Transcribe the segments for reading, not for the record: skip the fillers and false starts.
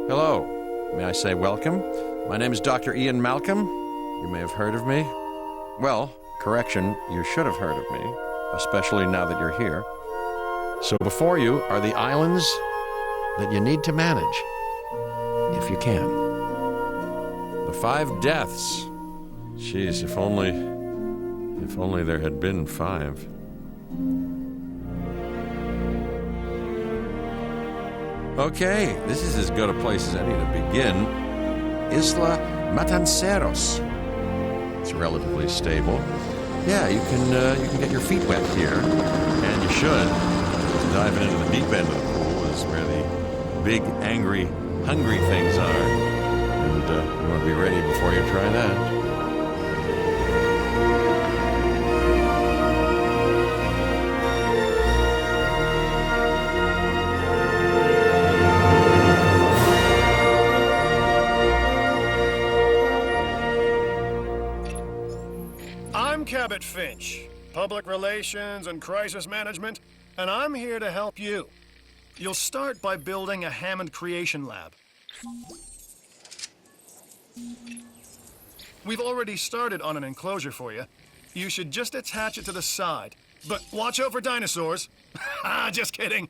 Hello. May I say welcome? My name is Dr. Ian Malcolm. You may have heard of me. Well, correction, you should have heard of me, especially now that you're here. So before you are the islands that you need to manage, if you can. The 5 deaths. Jeez, if only there had been 5. Okay, this is as good a place as any to begin. Isla Matanceros. It's relatively stable. Yeah, you can get your feet wet here, and you should. Diving into the deep end of the pool is where the big, angry, hungry things are, and you want to be ready before you try that. Cabot Finch, Public Relations and Crisis Management, and I'm here to help you. You'll start by building a Hammond Creation Lab. We've already started on an enclosure for you. You should just attach it to the side. But watch out for dinosaurs. Just kidding.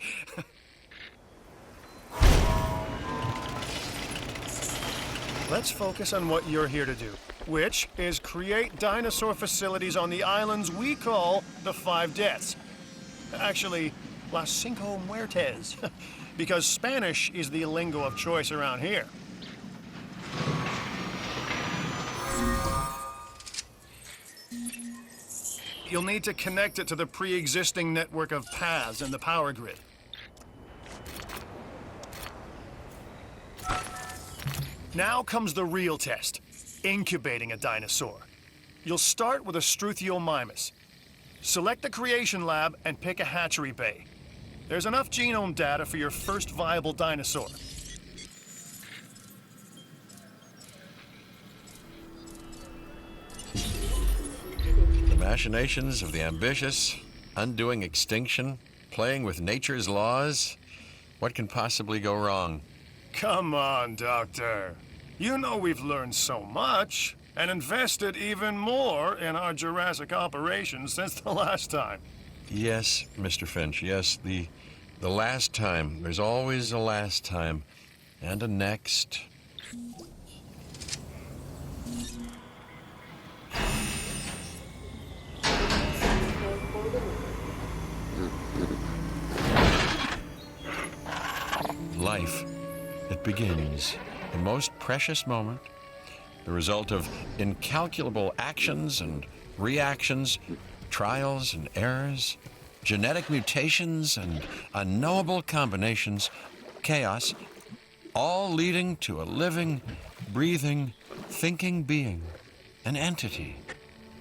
Let's focus on what you're here to do, which is create dinosaur facilities on the islands we call the 5 Deaths. Actually, Las Cinco Muertes, because Spanish is the lingo of choice around here. You'll need to connect it to the pre-existing network of paths in the power grid. Now comes the real test, incubating a dinosaur. You'll start with a Struthiomimus. Select the creation lab and pick a hatchery bay. There's enough genome data for your first viable dinosaur. The machinations of the ambitious, undoing extinction, playing with nature's laws. What can possibly go wrong? Come on, Doctor. You know we've learned so much and invested even more in our Jurassic operations since the last time. Yes, Mr. Finch, yes, the last time. There's always a last time. And a next. Life. It begins. The most precious moment, the result of incalculable actions and reactions, trials and errors, genetic mutations and unknowable combinations, chaos, all leading to a living, breathing, thinking being, an entity,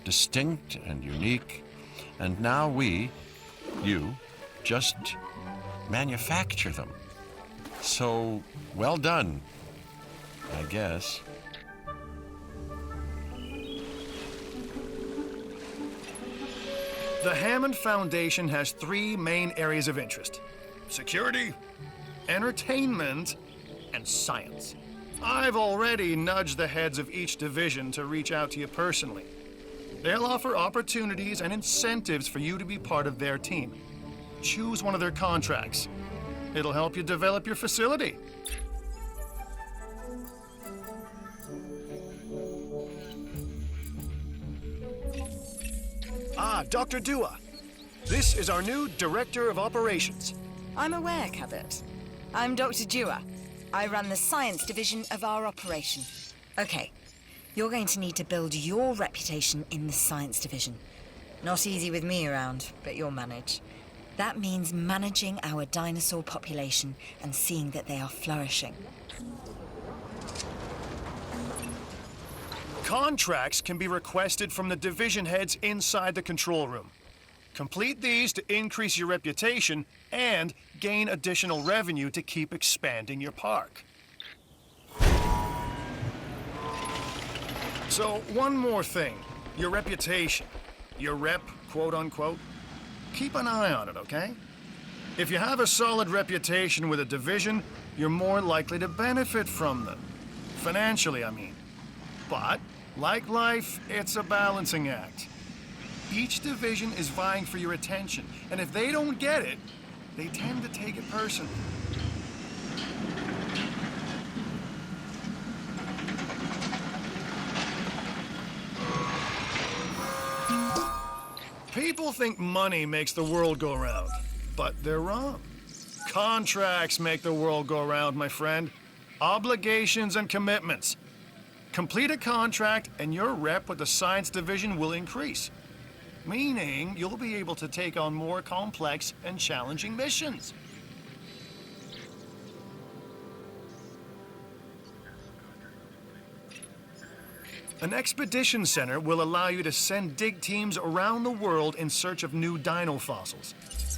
distinct and unique, and now we, you, just manufacture them. So, well done, I guess. The Hammond Foundation has 3 main areas of interest: security, entertainment, and science. I've already nudged the heads of each division to reach out to you personally. They'll offer opportunities and incentives for you to be part of their team. Choose one of their contracts. It'll help you develop your facility. Dr. Dua. This is our new Director of Operations. I'm aware, Cabot. I'm Dr. Dua. I run the science division of our operation. Okay, you're going to need to build your reputation in the science division. Not easy with me around, but you'll manage. That means managing our dinosaur population and seeing that they are flourishing. Contracts can be requested from the division heads inside the control room. Complete these to increase your reputation and gain additional revenue to keep expanding your park. So, one more thing. Your reputation. Your rep, quote unquote. Keep an eye on it, okay? If you have a solid reputation with a division, you're more likely to benefit from them. Financially, I mean. But, like life, it's a balancing act. Each division is vying for your attention, and if they don't get it, they tend to take it personally. People think money makes the world go round, but they're wrong. Contracts make the world go round, my friend. Obligations and commitments. Complete a contract and your rep with the science division will increase, meaning you'll be able to take on more complex and challenging missions. An expedition center will allow you to send dig teams around the world in search of new dino fossils.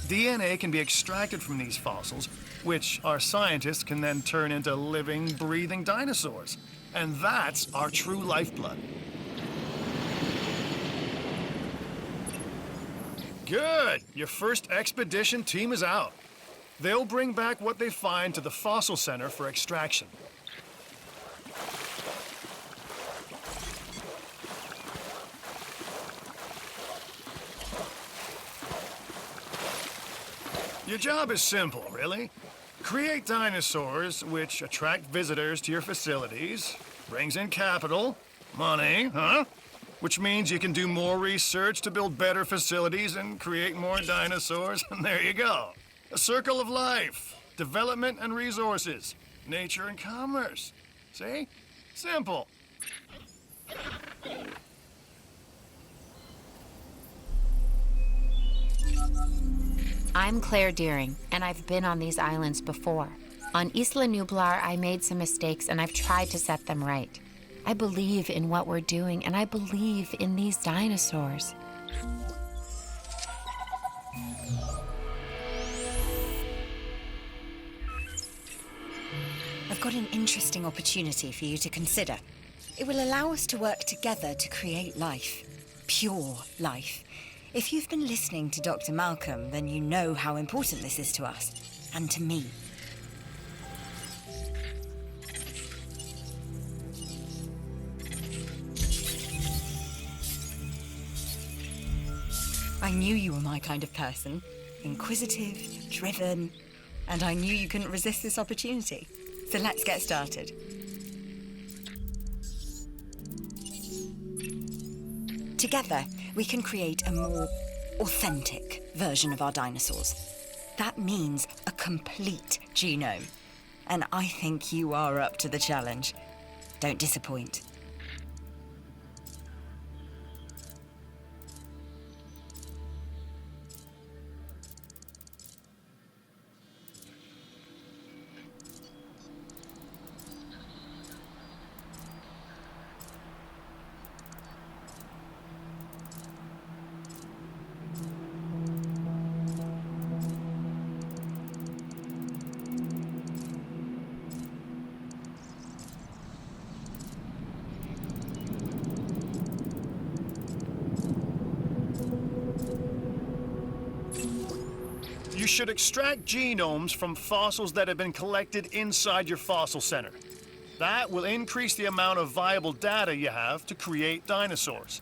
DNA can be extracted from these fossils, which our scientists can then turn into living, breathing dinosaurs. And that's our true lifeblood. Good! Your first expedition team is out. They'll bring back what they find to the fossil center for extraction. Your job is simple, really. Create dinosaurs which attract visitors to your facilities, brings in capital, money, which means you can do more research to build better facilities and create more dinosaurs, and there you go. A circle of life, development and resources, nature and commerce. See? Simple. I'm Claire Deering, and I've been on these islands before. On Isla Nublar, I made some mistakes, and I've tried to set them right. I believe in what we're doing, and I believe in these dinosaurs. I've got an interesting opportunity for you to consider. It will allow us to work together to create life. Pure life. If you've been listening to Dr. Malcolm, then you know how important this is to us, and to me. I knew you were my kind of person. Inquisitive, driven, and I knew you couldn't resist this opportunity. So let's get started. Together, we can create a more authentic version of our dinosaurs. That means a complete genome. And I think you are up to the challenge. Don't disappoint. You should extract genomes from fossils that have been collected inside your fossil center. That will increase the amount of viable data you have to create dinosaurs.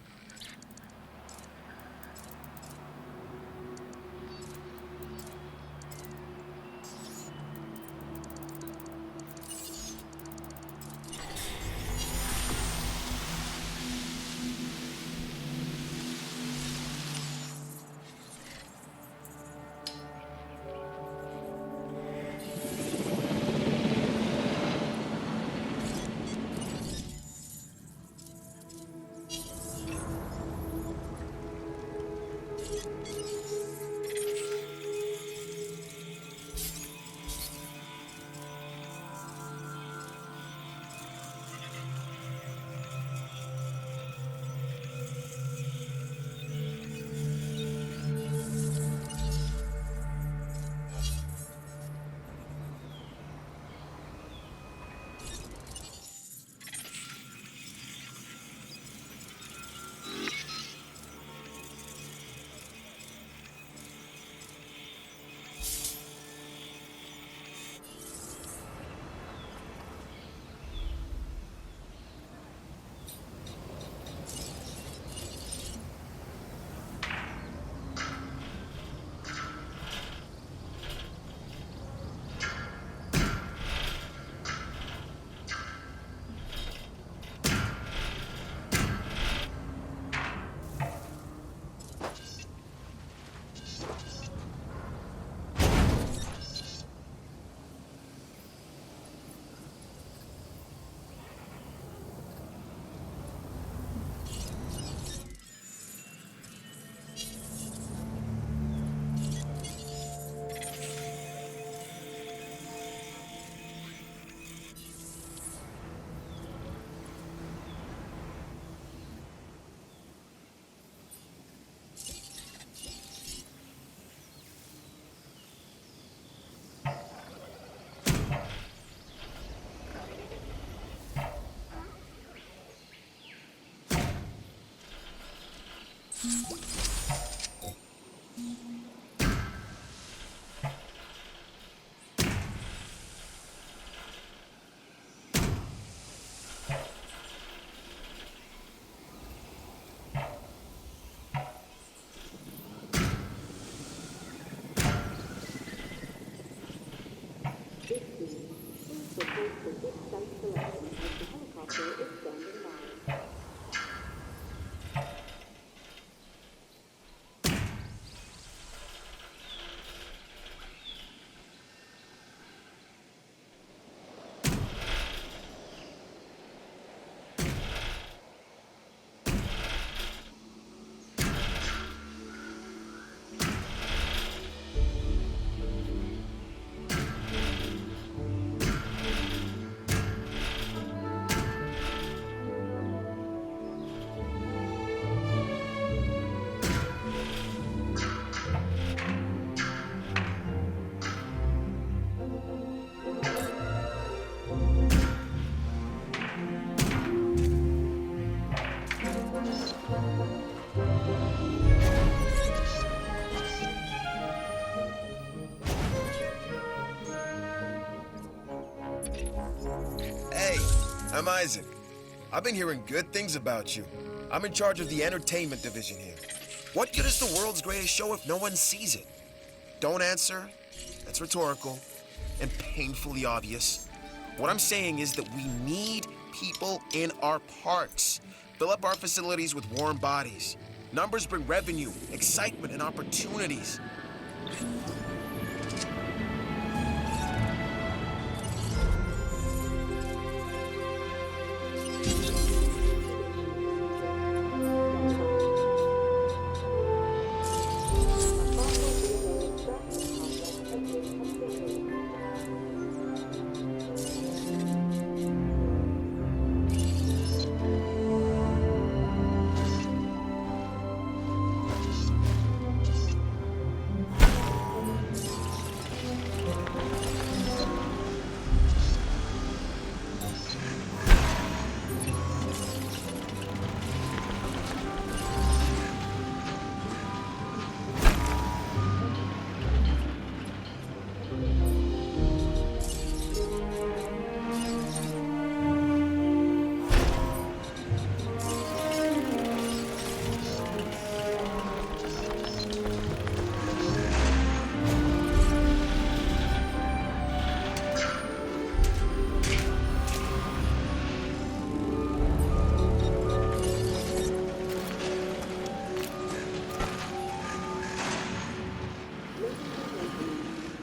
Hey, I'm Isaac. I've been hearing good things about you. I'm in charge of the entertainment division here. What good is the world's greatest show if no one sees it? Don't answer. That's rhetorical and painfully obvious. What I'm saying is that we need people in our parks. Fill up our facilities with warm bodies. Numbers bring revenue, excitement, and opportunities.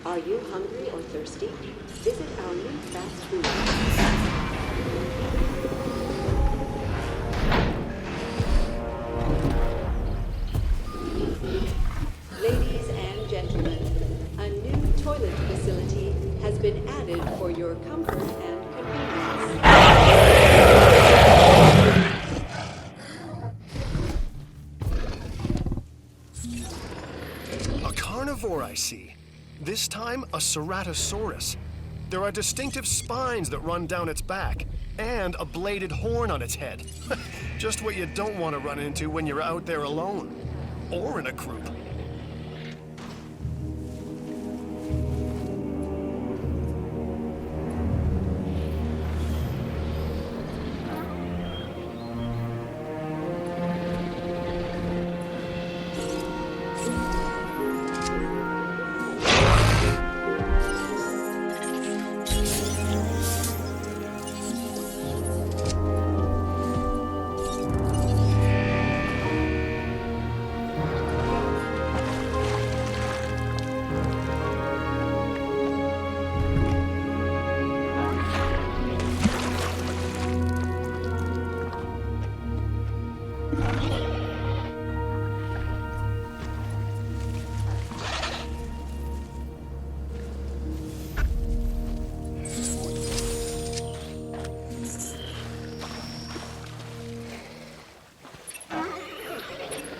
Are you hungry or thirsty? Visit our new fast food. Ladies and gentlemen, a new toilet facility has been added for your comfort and convenience. A carnivore, I see. This time, a ceratosaurus. There are distinctive spines that run down its back, and a bladed horn on its head. Just what you don't want to run into when you're out there alone. Or in a group.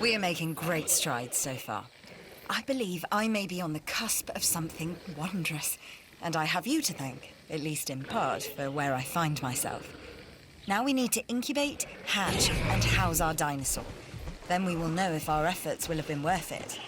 We are making great strides so far. I believe I may be on the cusp of something wondrous, and I have you to thank, at least in part, for where I find myself. Now we need to incubate, hatch, and house our dinosaur. Then we will know if our efforts will have been worth it.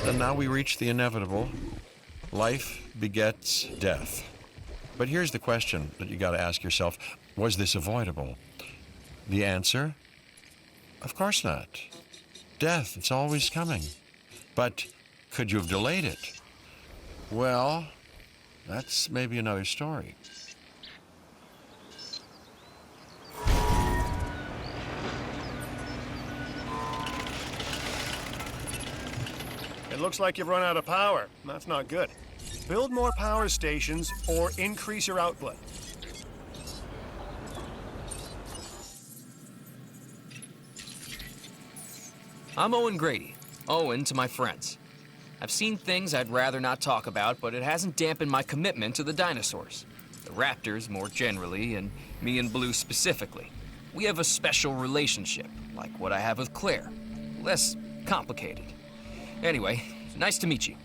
And now we reach the inevitable. Life begets death. But here's the question that you got to ask yourself. Was this avoidable? The answer? Of course not. Death, it's always coming. But could you have delayed it? Well, that's maybe another story. It looks like you've run out of power. That's not good. Build more power stations or increase your output. I'm Owen Grady. Owen to my friends. I've seen things I'd rather not talk about, but it hasn't dampened my commitment to the dinosaurs. The raptors, more generally, and me and Blue specifically. We have a special relationship, like what I have with Claire. Less complicated. Anyway, nice to meet you.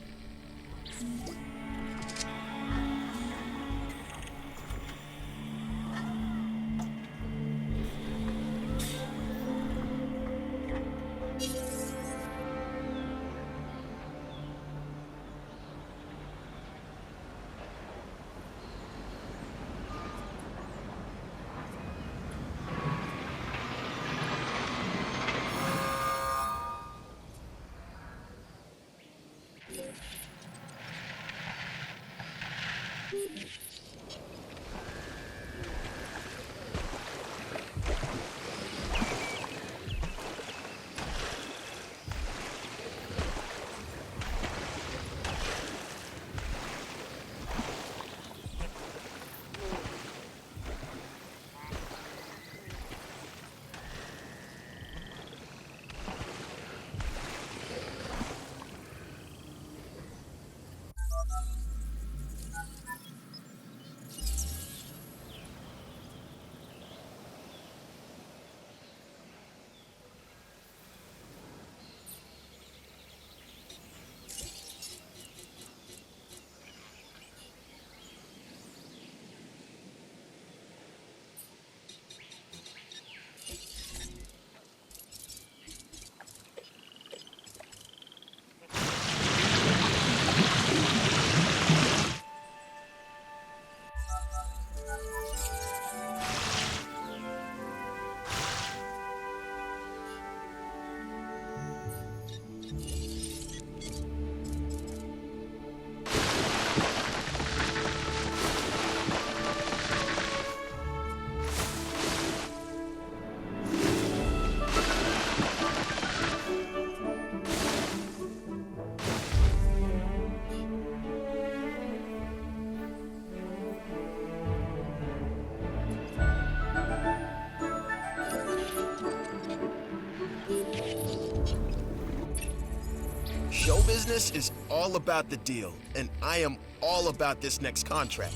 Show business is all about the deal, and I am all about this next contract.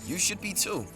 You should be too.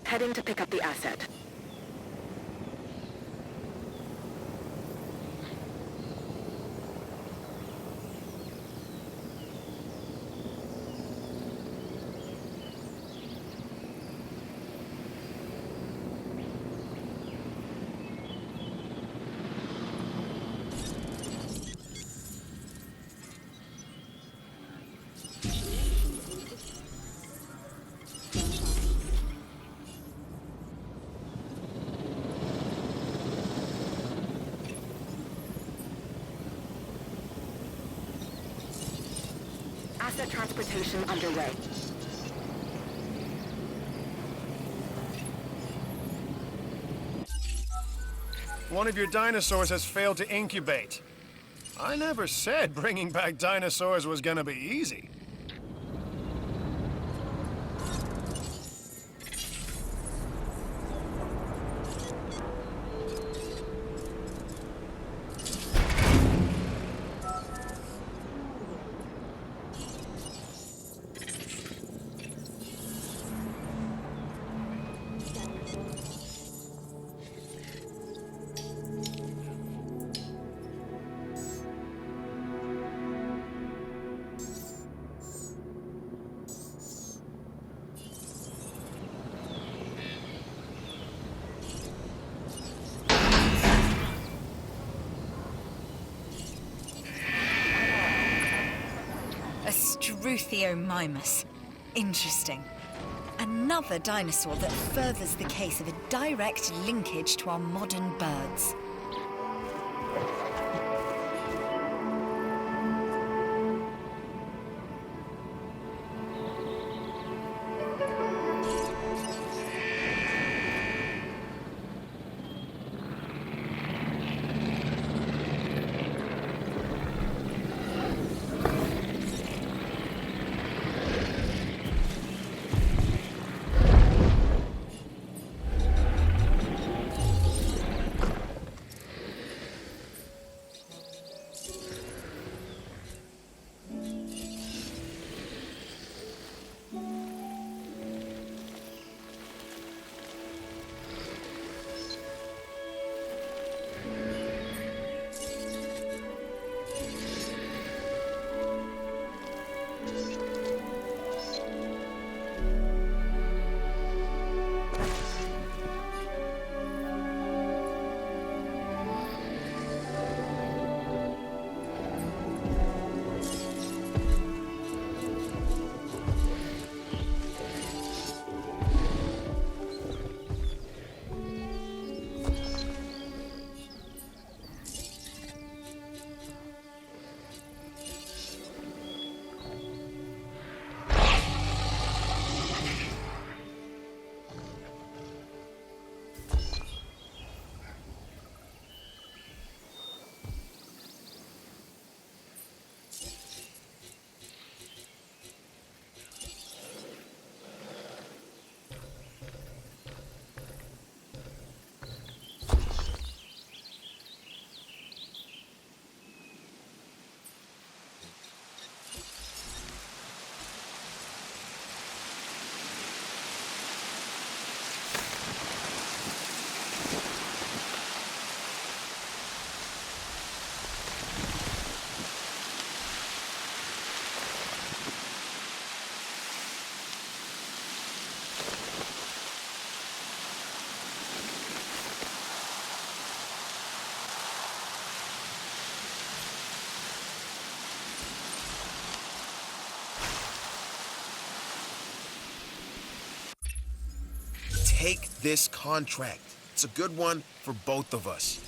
Heading to pick up the asset. Asset transportation underway. One of your dinosaurs has failed to incubate. I never said bringing back dinosaurs was gonna be easy. A Struthiomimus. Interesting. Another dinosaur that furthers the case of a direct linkage to our modern birds. Take this contract. It's a good one for both of us.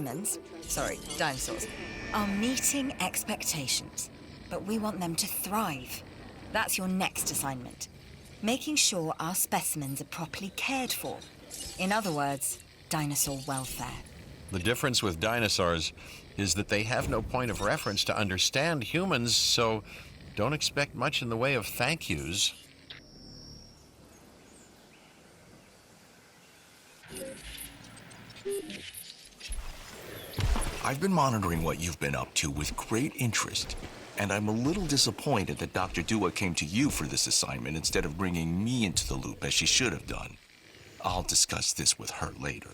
specimens, sorry, dinosaurs, are meeting expectations, but we want them to thrive. That's your next assignment. Making sure our specimens are properly cared for. In other words, dinosaur welfare. The difference with dinosaurs is that they have no point of reference to understand humans, so don't expect much in the way of thank yous. I've been monitoring what you've been up to with great interest, and I'm a little disappointed that Dr. Dua came to you for this assignment instead of bringing me into the loop as she should have done. I'll discuss this with her later.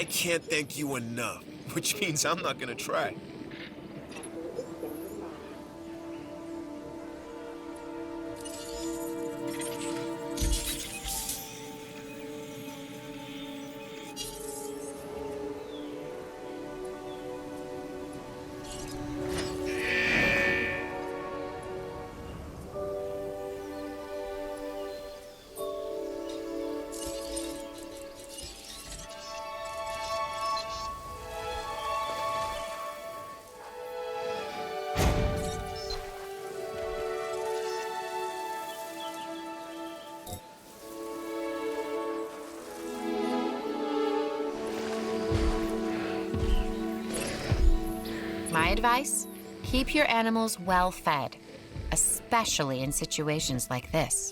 I can't thank you enough, which means I'm not gonna try. My advice? Keep your animals well fed, especially in situations like this.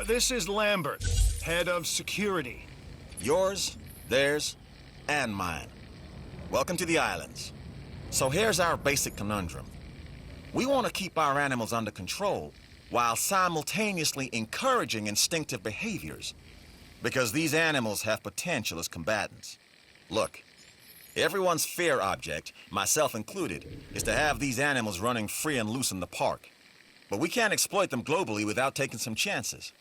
This is Lambert, head of security. Yours, theirs, and mine. Welcome to the islands. So here's our basic conundrum. We want to keep our animals under control while simultaneously encouraging instinctive behaviors, because these animals have potential as combatants. Look, everyone's fear object, myself included, is to have these animals running free and loose in the park. But we can't exploit them globally without taking some chances.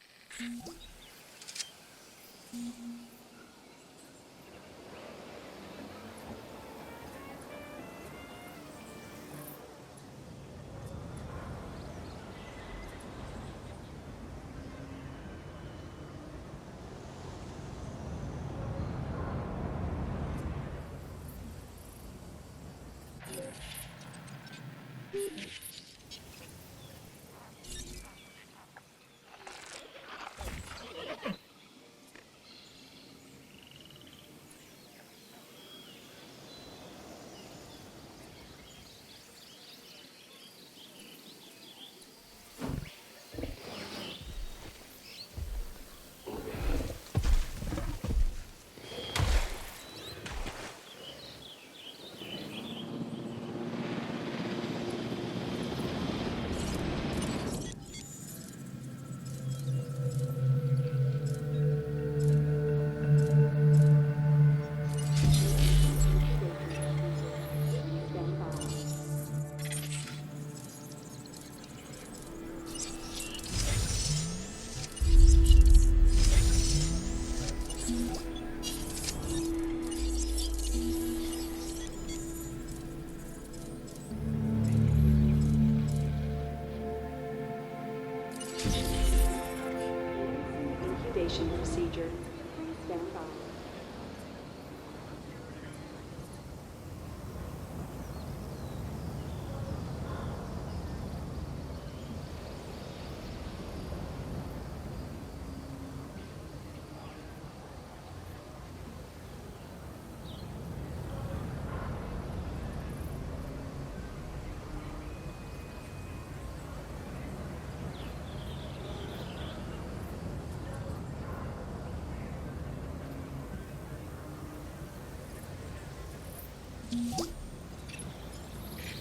evacuation procedure. Please stand by.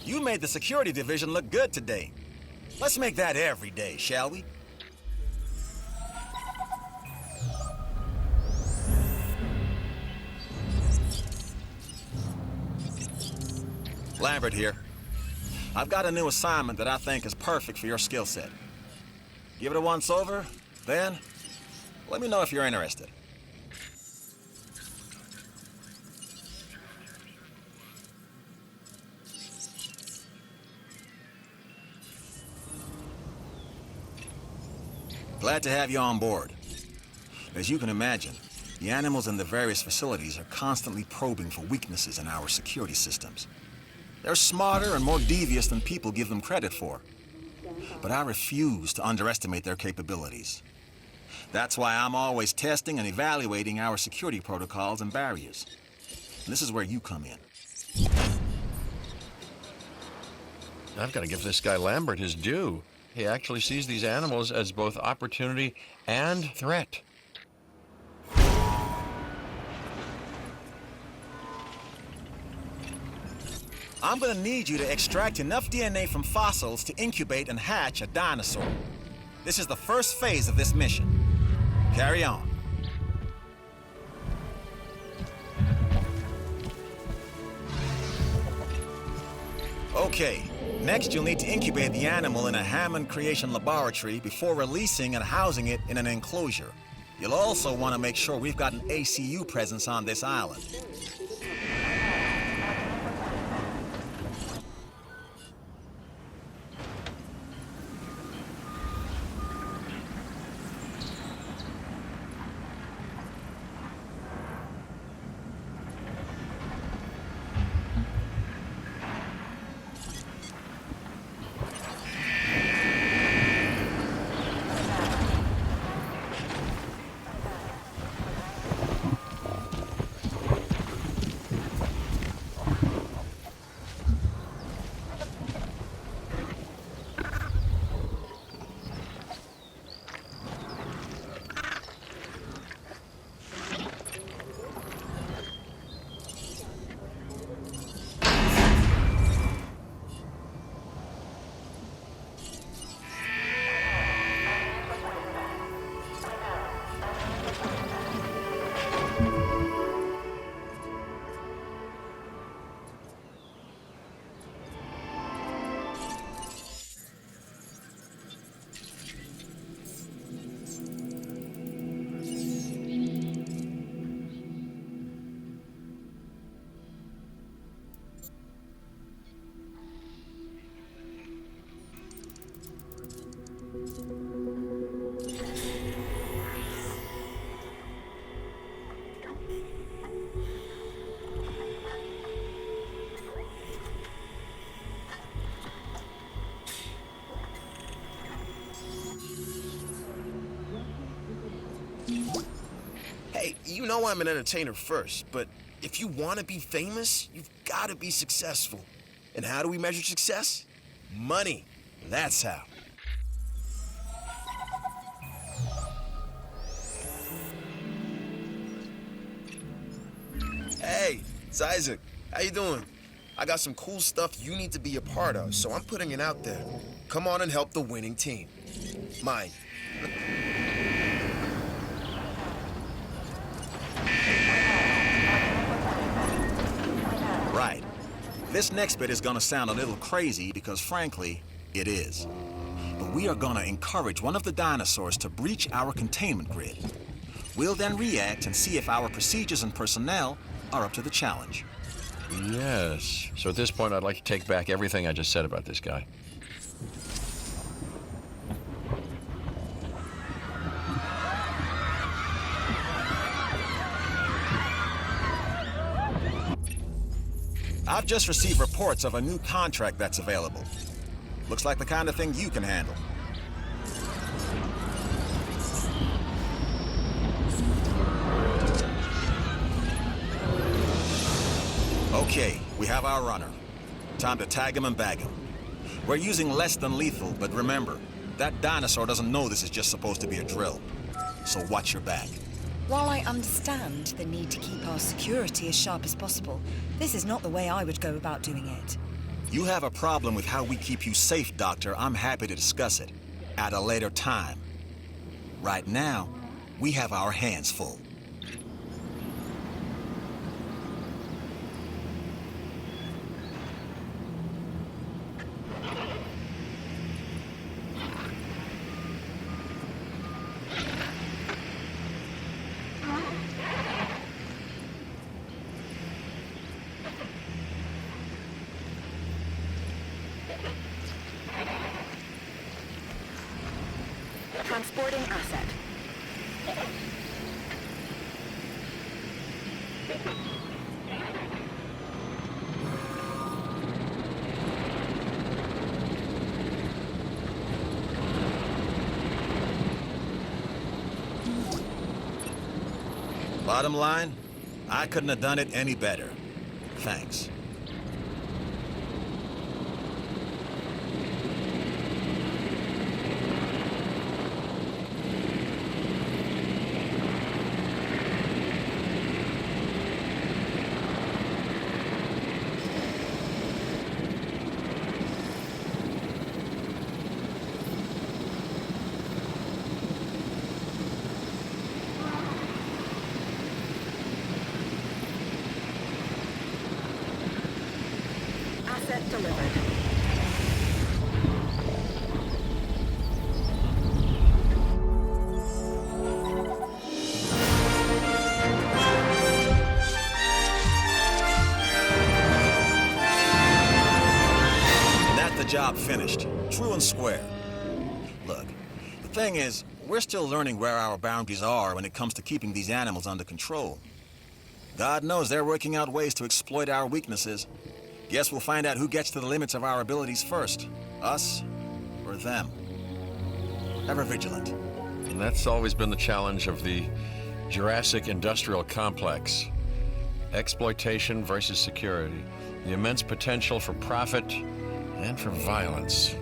You made the security division look good today. Let's make that every day, shall we? Lambert here. I've got a new assignment that I think is perfect for your skill set. Give it a once over, then let me know if you're interested. Glad to have you on board. As you can imagine, the animals in the various facilities are constantly probing for weaknesses in our security systems. They're smarter and more devious than people give them credit for. But I refuse to underestimate their capabilities. That's why I'm always testing and evaluating our security protocols and barriers. And this is where you come in. I've got to give this guy Lambert his due. He actually sees these animals as both opportunity and threat. I'm gonna need you to extract enough DNA from fossils to incubate and hatch a dinosaur. This is the first phase of this mission. Carry on. Okay, next you'll need to incubate the animal in a Hammond creation laboratory before releasing and housing it in an enclosure. You'll also want to make sure we've got an ACU presence on this island. Hey, you know I'm an entertainer first, but if you want to be famous, you've got to be successful. And how do we measure success? Money. That's how. Hey, it's Isaac. How you doing? I got some cool stuff you need to be a part of, so I'm putting it out there. Come on and help the winning team. Mine. Right. This next bit is gonna sound a little crazy because, frankly, it is. But we are gonna encourage one of the dinosaurs to breach our containment grid. We'll then react and see if our procedures and personnel are up to the challenge. Yes. So at this point, I'd like to take back everything I just said about this guy. I've just received reports of a new contract that's available. Looks like the kind of thing you can handle. Okay, we have our runner. Time to tag him and bag him. We're using less than lethal, but remember, that dinosaur doesn't know this is just supposed to be a drill. So watch your back. While I understand the need to keep our security as sharp as possible, this is not the way I would go about doing it. You have a problem with how we keep you safe, Doctor. I'm happy to discuss it at a later time. Right now, we have our hands full. Transporting asset. Bottom line, I couldn't have done it any better. Thanks. Asset delivered. That's the job finished. True and square. Look, the thing is, we're still learning where our boundaries are when it comes to keeping these animals under control. God knows they're working out ways to exploit our weaknesses. Guess we'll find out who gets to the limits of our abilities first. Us or them. Ever vigilant. And that's always been the challenge of the Jurassic industrial complex. Exploitation versus security. The immense potential for profit and for violence.